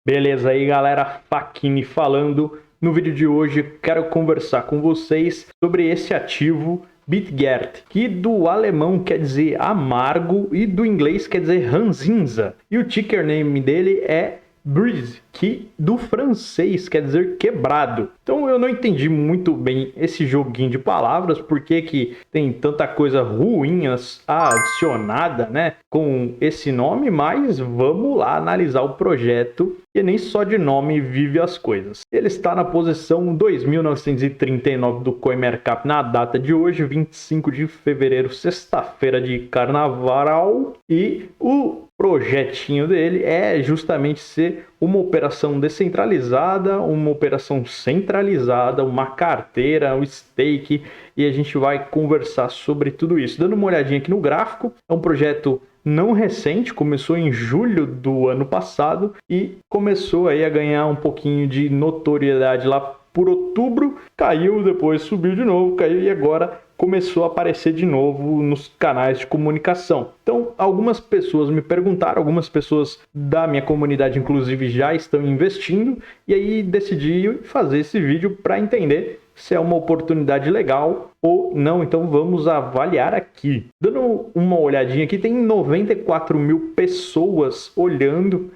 Beleza aí, galera, Facchini falando. No vídeo de hoje quero conversar com vocês sobre esse ativo Bitgert, que do alemão quer dizer amargo e do inglês quer dizer ranzinza. E o ticker name dele é Breeze, que do francês quer dizer quebrado. Então eu não entendi muito bem esse joguinho de palavras, porque que tem tanta coisa ruim adicionada, né, com esse nome, mas vamos lá analisar o projeto, que nem só de nome vive as coisas. Ele está na posição 2.939 do CoinMarketCap na data de hoje, 25 de fevereiro, sexta-feira de carnaval, e o projetinho dele é justamente ser uma operação descentralizada, uma operação centralizada, uma carteira, um stake, e a gente vai conversar sobre tudo isso. Dando uma olhadinha aqui no gráfico, é um projeto não recente, começou em julho do ano passado e começou aí a ganhar um pouquinho de notoriedade lá por outubro, caiu, depois subiu de novo, caiu e agora começou a aparecer de novo nos canais de comunicação. Então, algumas pessoas me perguntaram, algumas pessoas da minha comunidade, inclusive, já estão investindo, e aí decidi fazer esse vídeo para entender se é uma oportunidade legal ou não. Então vamos avaliar aqui. Dando uma olhadinha aqui, tem 94 mil pessoas olhando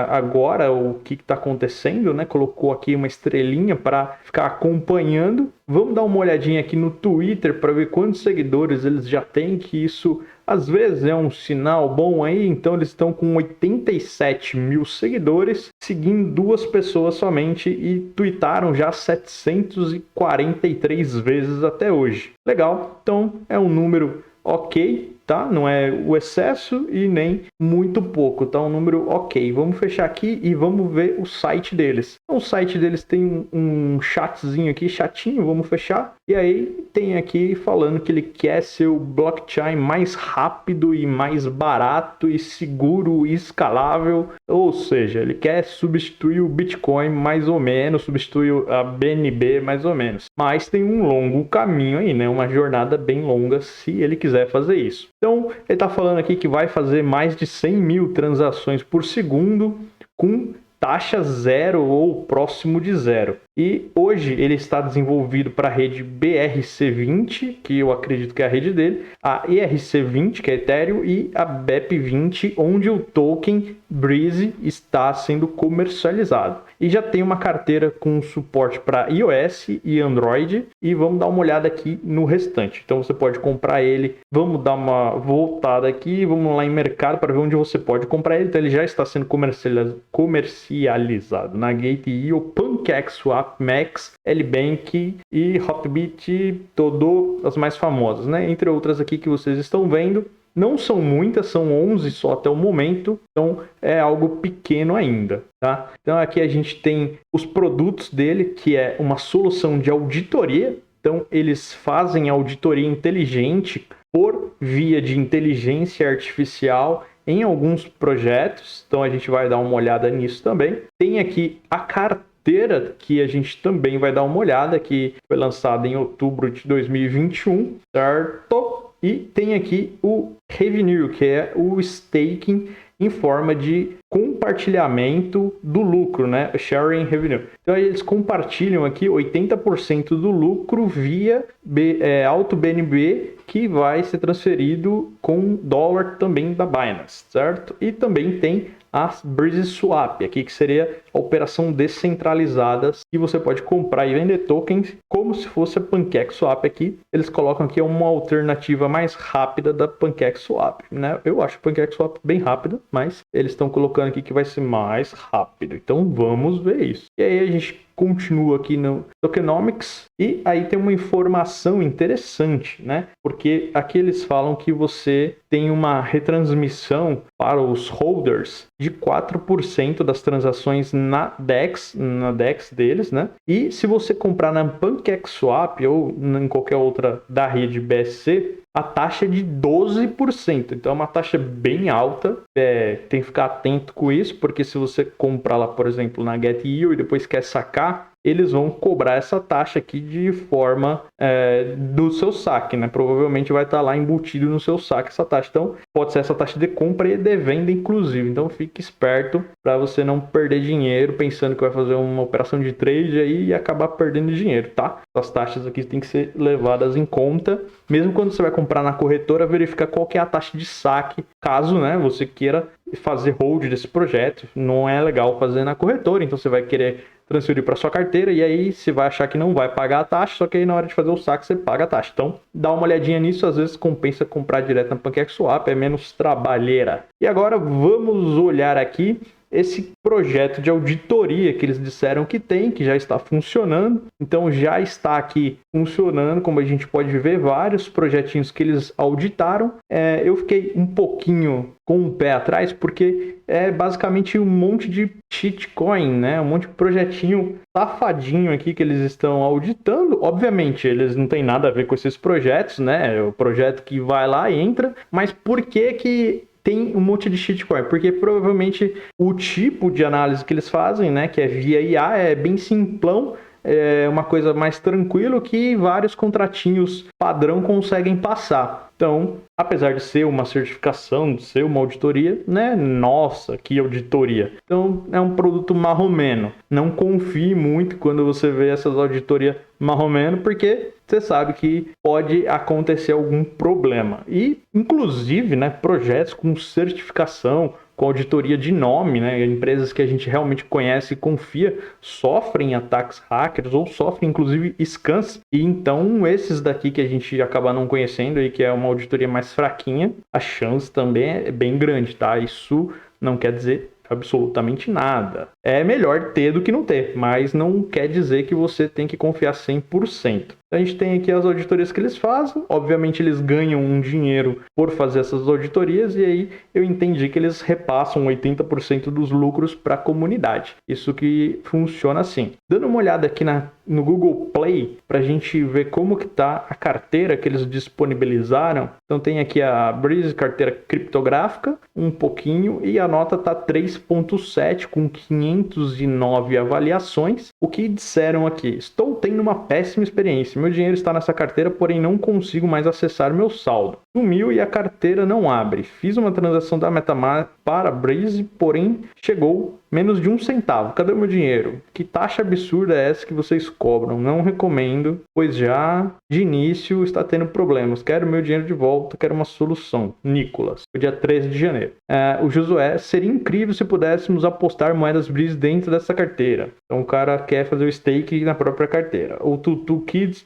agora o que está acontecendo, né? Colocou aqui uma estrelinha para ficar acompanhando. Vamos dar uma olhadinha aqui no Twitter para ver quantos seguidores eles já têm, que isso às vezes é um sinal bom aí. Então eles estão com 87 mil seguidores, seguindo 2 pessoas somente e tweetaram já 743 vezes até hoje. Legal, então é um número ok, tá? Não é o excesso e nem muito pouco, tá? Um número ok. Vamos fechar aqui e vamos ver o site deles. Então, o site deles tem um chatzinho aqui, chatinho, vamos fechar. E aí tem aqui falando que ele quer ser o blockchain mais rápido e mais barato e seguro e escalável. Ou seja, ele quer substituir o Bitcoin mais ou menos, substituir a BNB mais ou menos. Mas tem um longo caminho aí, né? Uma jornada bem longa se ele quiser fazer isso. Então, ele está falando aqui que vai fazer mais de 100 mil transações por segundo com taxa zero ou próximo de zero. E hoje ele está desenvolvido para a rede BRC20, que eu acredito que é a rede dele, a ERC20, que é Ethereum, e a BEP20, onde o token Breeze está sendo comercializado. E já tem uma carteira com suporte para iOS e Android, e vamos dar uma olhada aqui no restante. Então você pode comprar ele, vamos dar uma voltada aqui, vamos lá em mercado para ver onde você pode comprar ele. Então ele já está sendo comercializado na Gate.io, PancakeSwap, Max, LBank e Hotbit, todo as mais famosas, né? Entre outras aqui que vocês estão vendo. Não são muitas, são 11 só até o momento, então é algo pequeno ainda, tá? Então aqui a gente tem os produtos dele, que é uma solução de auditoria. Então eles fazem auditoria inteligente por via de inteligência artificial em alguns projetos, então a gente vai dar uma olhada nisso também. Tem aqui a carteira, que a gente também vai dar uma olhada, que foi lançada em outubro de 2021, certo? E tem aqui o Revenue, que é o staking em forma de compartilhamento do lucro, né? Sharing Revenue. Então eles compartilham aqui 80% do lucro via Auto BNB, que vai ser transferido com dólar também da Binance, certo? E também tem a Breeze Swap aqui, que seria a operação descentralizada, que você pode comprar e vender tokens como se fosse a PancakeSwap aqui. Eles colocam aqui uma alternativa mais rápida da PancakeSwap, né? Eu acho o PancakeSwap bem rápido, mas eles estão colocando aqui que vai ser mais rápido. Então vamos ver isso. E aí a gente continua aqui no Tokenomics e aí tem uma informação interessante, né? Porque aqui eles falam que você tem uma retransmissão para os holders de 4% das transações na DEX deles, né? E se você comprar na PancakeSwap ou em qualquer outra da rede BSC, a taxa é de 12%. Então é uma taxa bem alta. Tem que ficar atento com isso, porque se você comprar lá, por exemplo, na Get.io e depois quer sacar, eles vão cobrar essa taxa aqui de forma do seu saque, né? Provavelmente vai estar lá embutido no seu saque essa taxa. Então, pode ser essa taxa de compra e de venda, inclusive. Então, fique esperto para você não perder dinheiro pensando que vai fazer uma operação de trade aí e acabar perdendo dinheiro, tá? As taxas aqui têm que ser levadas em conta. Mesmo quando você vai comprar na corretora, verificar qual que é a taxa de saque, caso, né, você queira fazer hold desse projeto. Não é legal fazer na corretora, então você vai querer transferir para sua carteira e aí você vai achar que não vai pagar a taxa, só que aí na hora de fazer o saque você paga a taxa. Então, dá uma olhadinha nisso, às vezes compensa comprar direto na PancakeSwap, é menos trabalheira. E agora vamos olhar aqui esse projeto de auditoria que eles disseram que tem, que já está funcionando. Então já está aqui funcionando, como a gente pode ver, vários projetinhos que eles auditaram. Eu fiquei um pouquinho com o pé atrás, porque é basicamente um monte de shitcoin, né? Um monte de projetinho safadinho aqui que eles estão auditando. Obviamente, eles não têm nada a ver com esses projetos, né? É o projeto que vai lá e entra, mas por que tem um monte de shitcoin? Porque provavelmente o tipo de análise que eles fazem, né, que é via IA, é bem simplão, é uma coisa mais tranquila que vários contratinhos padrão conseguem passar. Então, apesar de ser uma certificação, de ser uma auditoria, né? Nossa, que auditoria. Então, é um produto marromeno. Não confie muito quando você vê essas auditorias marromeno, porque você sabe que pode acontecer algum problema. E, inclusive, né, projetos com certificação, com auditoria de nome, né, empresas que a gente realmente conhece e confia, sofrem ataques hackers ou sofrem, inclusive, scans. E então, esses daqui que a gente acaba não conhecendo e que é uma auditoria mais fraquinha, a chance também é bem grande, tá? Isso não quer dizer absolutamente nada. É melhor ter do que não ter, mas não quer dizer que você tem que confiar 100%. A gente tem aqui as auditorias que eles fazem, obviamente eles ganham um dinheiro por fazer essas auditorias e aí eu entendi que eles repassam 80% dos lucros para a comunidade. Isso que funciona assim. Dando uma olhada aqui no Google Play para a gente ver como que está a carteira que eles disponibilizaram. Então tem aqui a Breeze, carteira criptográfica, um pouquinho, e a nota está 3.7 com 509 avaliações. O que disseram aqui? Estou tendo uma péssima experiência. Meu dinheiro está nessa carteira, porém não consigo mais acessar meu saldo. Sumiu e a carteira não abre. Fiz uma transação da MetaMask para a Breeze, porém chegou menos de 1 centavo. Cadê o meu dinheiro? Que taxa absurda é essa que vocês cobram? Não recomendo, pois já de início está tendo problemas. Quero meu dinheiro de volta, quero uma solução. Nicolas, o dia 13 de janeiro. O Josué, seria incrível se pudéssemos apostar moedas Breeze dentro dessa carteira. Então o cara quer fazer o stake na própria carteira. O Tutu Kids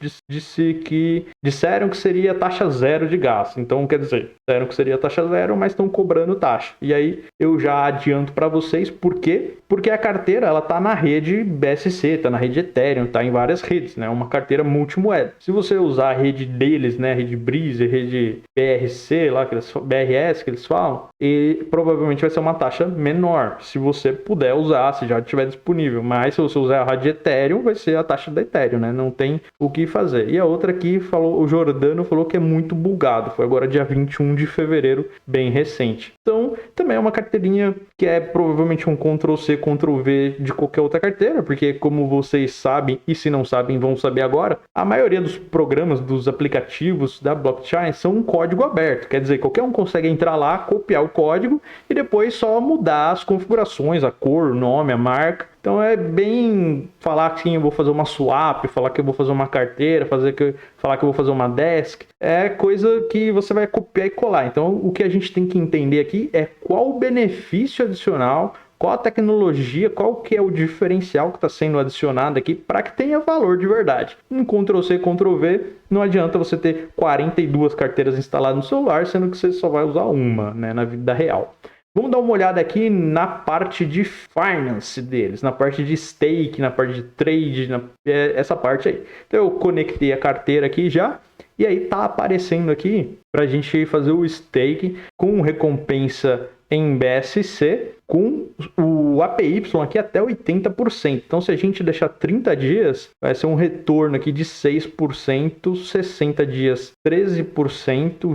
disseram que seria taxa zero de gasto. Então, quer dizer, disseram que seria taxa zero, mas estão cobrando taxa. E aí, eu já adianto para vocês por quê? Porque a carteira, ela tá na rede BSC, tá na rede Ethereum, tá em várias redes, né? Uma carteira multimoeda. Se você usar a rede deles, né? Rede Breeze, rede BRC, lá, BRS que eles falam, e provavelmente vai ser uma taxa menor. Se você puder usar, se já estiver disponível. Mas se você usar a rede Ethereum, vai ser a taxa da Ethereum, né? Não tem o que fazer. E a outra aqui, o Jordano falou que é muito bugado. Foi agora dia 21 de fevereiro, bem recente. Então, também é uma carteirinha que é provavelmente um Ctrl-C, Ctrl-V de qualquer outra carteira, porque como vocês sabem, e se não sabem, vão saber agora, a maioria dos programas, dos aplicativos da blockchain são um código aberto. Quer dizer, qualquer um consegue entrar lá, copiar o código e depois só mudar as configurações, a cor, o nome, a marca. Então é bem falar que sim, eu vou fazer uma swap, falar que eu vou fazer uma carteira, falar que eu vou fazer uma desk. É coisa que você vai copiar e colar. Então o que a gente tem que entender aqui é qual o benefício adicional, qual a tecnologia, qual que é o diferencial que está sendo adicionado aqui para que tenha valor de verdade. Um Ctrl-C, Ctrl-V, não adianta você ter 42 carteiras instaladas no celular, sendo que você só vai usar uma, né, na vida real. Vamos dar uma olhada aqui na parte de finance deles, na parte de stake, na parte de trade, essa parte aí. Então eu conectei a carteira aqui já, e aí tá aparecendo aqui para a gente fazer o stake com recompensa em BSC, com o APY aqui até 80%. Então, se a gente deixar 30 dias, vai ser um retorno aqui de 6%, 60 dias 13%,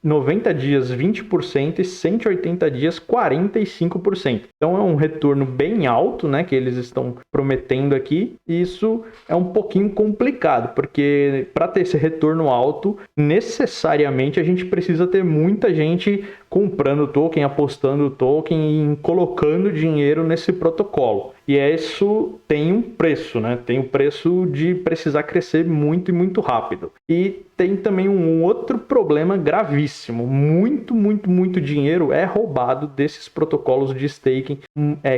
90 dias 20% e 180 dias 45%. Então é um retorno bem alto, né, que eles estão prometendo aqui. E isso é um pouquinho complicado, porque para ter esse retorno alto, necessariamente a gente precisa ter muita gente comprando token, apostando token e colocando dinheiro nesse protocolo. E isso tem um preço, né? Tem o preço de precisar crescer muito e muito rápido. E tem também um outro problema gravíssimo. Muito dinheiro é roubado desses protocolos de staking,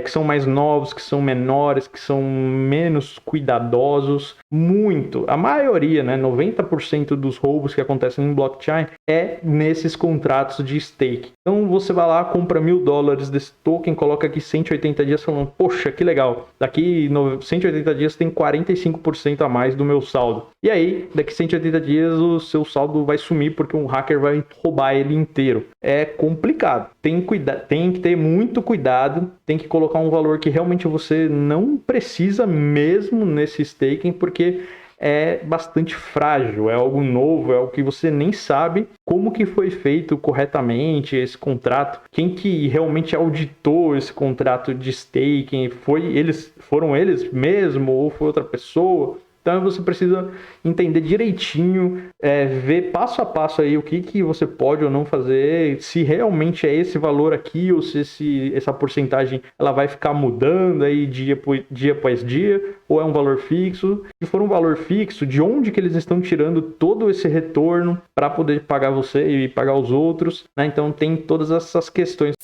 que são mais novos, que são menores, que são menos cuidadosos. Muito. A maioria, né? 90% dos roubos que acontecem em blockchain é nesses contratos de stake. Então você vai lá, compra $1.000 desse token, coloca aqui 180 dias falando, poxa, que legal. Daqui 180 dias tem 45% a mais do meu saldo. E aí, daqui 180 dias o seu saldo vai sumir porque um hacker vai roubar ele inteiro. É complicado. Tem que ter muito cuidado, tem que colocar um valor que realmente você não precisa mesmo nesse staking, porque é bastante frágil, é algo novo, é algo que você nem sabe como que foi feito corretamente esse contrato, quem que realmente auditou esse contrato de staking, foram eles mesmo ou foi outra pessoa? Então você precisa entender direitinho, ver passo a passo aí o que você pode ou não fazer, se realmente é esse valor aqui ou se essa porcentagem ela vai ficar mudando aí dia após dia, ou é um valor fixo. Se for um valor fixo, de onde que eles estão tirando todo esse retorno para poder pagar você e pagar os outros, né? Então tem todas essas questões.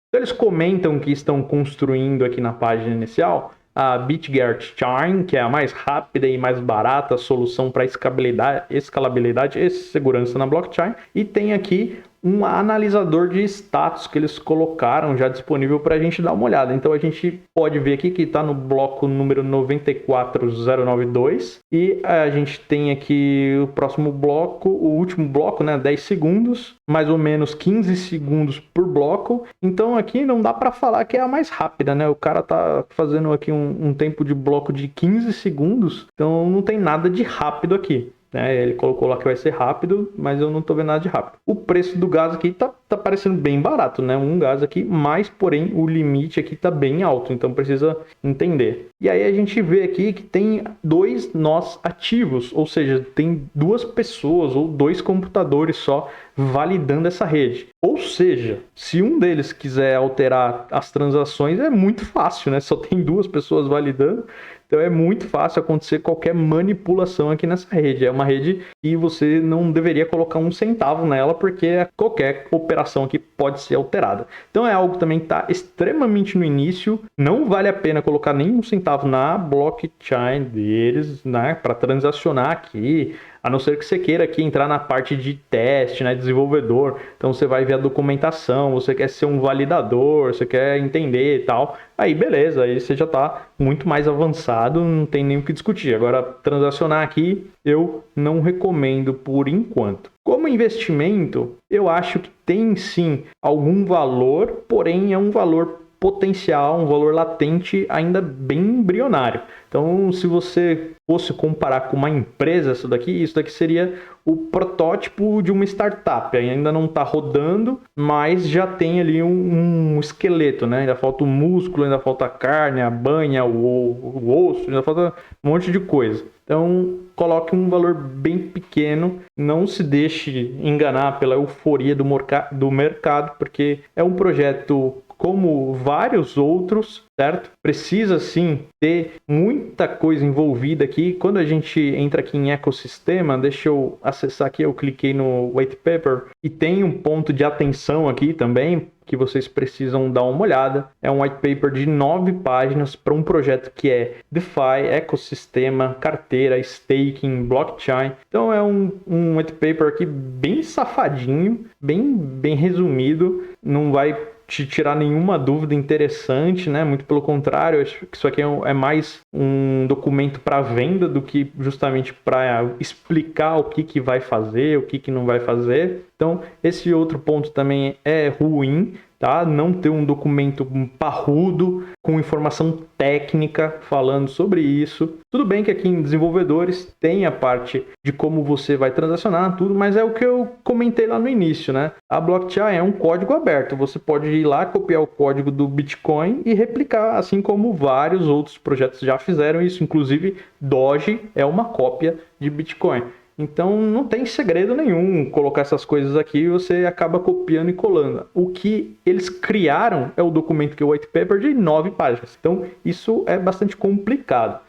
Então, eles comentam que estão construindo aqui na página inicial a BitGert Chain, que é a mais rápida e mais barata solução para escalabilidade e segurança na blockchain. E tem aqui um analisador de status que eles colocaram já disponível para a gente dar uma olhada. Então a gente pode ver aqui que está no bloco número 94092 e a gente tem aqui o próximo bloco, o último bloco, né, 10 segundos, mais ou menos 15 segundos por bloco. Então aqui não dá para falar que é a mais rápida, né? O cara tá fazendo aqui um tempo de bloco de 15 segundos, então não tem nada de rápido aqui. Ele colocou lá que vai ser rápido, mas eu não estou vendo nada de rápido. O preço do gás aqui tá parecendo bem barato, né? Um gás aqui, mas porém o limite aqui tá bem alto, então precisa entender. E aí a gente vê aqui que tem 2 nós ativos, ou seja, tem 2 pessoas ou 2 computadores só validando essa rede. Ou seja, se um deles quiser alterar as transações, é muito fácil, né? Só tem 2 pessoas validando. Então é muito fácil acontecer qualquer manipulação aqui nessa rede. É uma rede que você não deveria colocar um centavo nela, porque qualquer operação aqui pode ser alterada. Então é algo também que está extremamente no início. Não vale a pena colocar nenhum centavo na blockchain deles, né, para transacionar aqui. A não ser que você queira aqui entrar na parte de teste, né, desenvolvedor. Então você vai ver a documentação, você quer ser um validador, você quer entender e tal. Aí beleza, aí você já está muito mais avançado, não tem nem o que discutir. Agora, transacionar aqui eu não recomendo por enquanto. Como investimento, eu acho que tem sim algum valor, porém é um valor potencial, um valor latente ainda bem embrionário. Então, se você fosse comparar com uma empresa, isso daqui seria o protótipo de uma startup. Ainda não está rodando, mas já tem ali um esqueleto, né? Ainda falta o músculo, ainda falta a carne, a banha, o osso, ainda falta um monte de coisa. Então, coloque um valor bem pequeno, não se deixe enganar pela euforia do mercado, porque é um projeto como vários outros, certo? Precisa sim ter muita coisa envolvida aqui. Quando a gente entra aqui em ecossistema, deixa eu acessar aqui, eu cliquei no white paper e tem um ponto de atenção aqui também que vocês precisam dar uma olhada. É um white paper de 9 páginas para um projeto que é DeFi, ecossistema, carteira, staking, blockchain. Então é um white paper aqui bem safadinho, bem resumido, não vai te tirar nenhuma dúvida interessante, né? Muito pelo contrário, acho que isso aqui é mais um documento para venda do que justamente para explicar o que vai fazer, o que não vai fazer. Então, esse outro ponto também é ruim, tá? Não ter um documento parrudo com informação técnica falando sobre isso. Tudo bem que aqui em desenvolvedores tem a parte de como você vai transacionar tudo, mas é o que eu comentei lá no início, né? A blockchain é um código aberto. Você pode ir lá, copiar o código do Bitcoin e replicar, assim como vários outros projetos já fizeram isso. Inclusive, Doge é uma cópia de Bitcoin. Então não tem segredo nenhum colocar essas coisas aqui e você acaba copiando e colando. O que eles criaram é o documento que é o white paper de 9 páginas. Então isso é bastante complicado.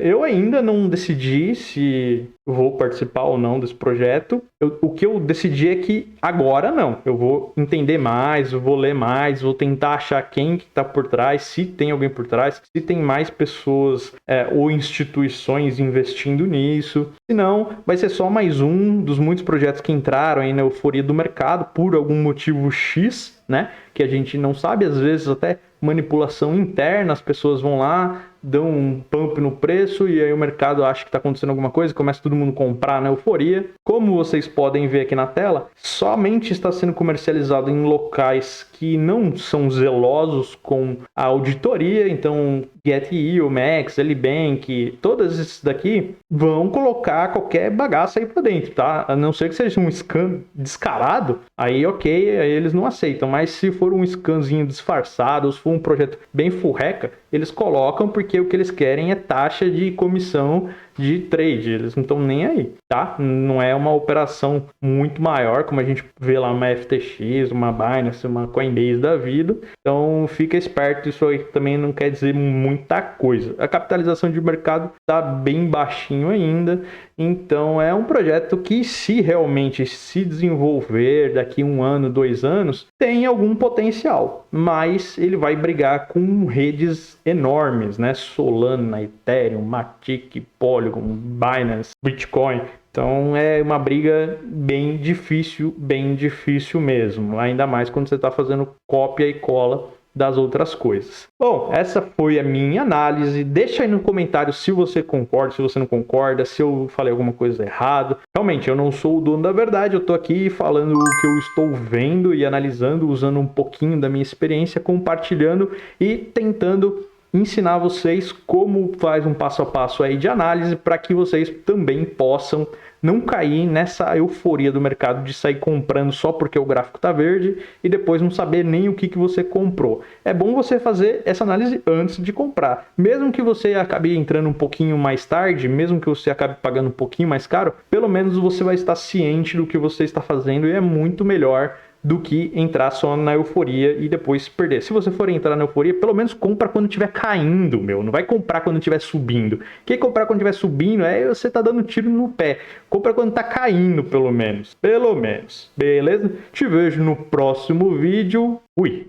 Eu ainda não decidi se vou participar ou não desse projeto. O que eu decidi é que agora não. Eu vou entender mais, eu vou ler mais, vou tentar achar quem que está por trás, se tem alguém por trás, se tem mais pessoas ou instituições investindo nisso. Se não, vai ser só mais um dos muitos projetos que entraram aí na euforia do mercado por algum motivo X, né? Que a gente não sabe, às vezes até manipulação interna, as pessoas vão lá, dão um pump no preço e aí o mercado acha que está acontecendo alguma coisa, começa todo mundo a comprar na euforia. Como vocês podem ver aqui na tela, somente está sendo comercializado em locais que não são zelosos com a auditoria, então GetEO, Max, Lbank, todos esses daqui vão colocar qualquer bagaça aí para dentro, tá? A não ser que seja um scan descarado, aí ok, aí eles não aceitam, mas se for um scanzinho disfarçado, ou se for um projeto bem furreca, eles colocam porque o que eles querem é taxa de comissão de trade, eles não estão nem aí, tá? Não é uma operação muito maior, como a gente vê lá uma FTX, uma Binance, uma Coinbase da vida, então fica esperto, isso aí também não quer dizer muita coisa. A capitalização de mercado está bem baixinho ainda, então é um projeto que se realmente se desenvolver daqui 1 ano, 2 anos, tem algum potencial, mas ele vai brigar com redes enormes, né? Solana, Ethereum, Matic, Polygon, Binance, Bitcoin. Então é uma briga bem difícil mesmo, ainda mais quando você está fazendo cópia e cola das outras coisas. Bom, essa foi a minha análise. Deixa aí no comentário se você concorda, se você não concorda, se eu falei alguma coisa errada. Realmente, eu não sou o dono da verdade, eu tô aqui falando o que eu estou vendo e analisando, usando um pouquinho da minha experiência, compartilhando e tentando ensinar vocês como faz um passo a passo aí de análise para que vocês também possam não cair nessa euforia do mercado de sair comprando só porque o gráfico está verde e depois não saber nem o que você comprou. É bom você fazer essa análise antes de comprar. Mesmo que você acabe entrando um pouquinho mais tarde, mesmo que você acabe pagando um pouquinho mais caro, pelo menos você vai estar ciente do que você está fazendo e é muito melhor do que entrar só na euforia e depois perder. Se você for entrar na euforia, pelo menos compra quando estiver caindo, meu. Não vai comprar quando estiver subindo. Quem comprar quando estiver subindo você tá dando tiro no pé. Compra quando tá caindo, pelo menos. Pelo menos. Beleza? Te vejo no próximo vídeo. Fui!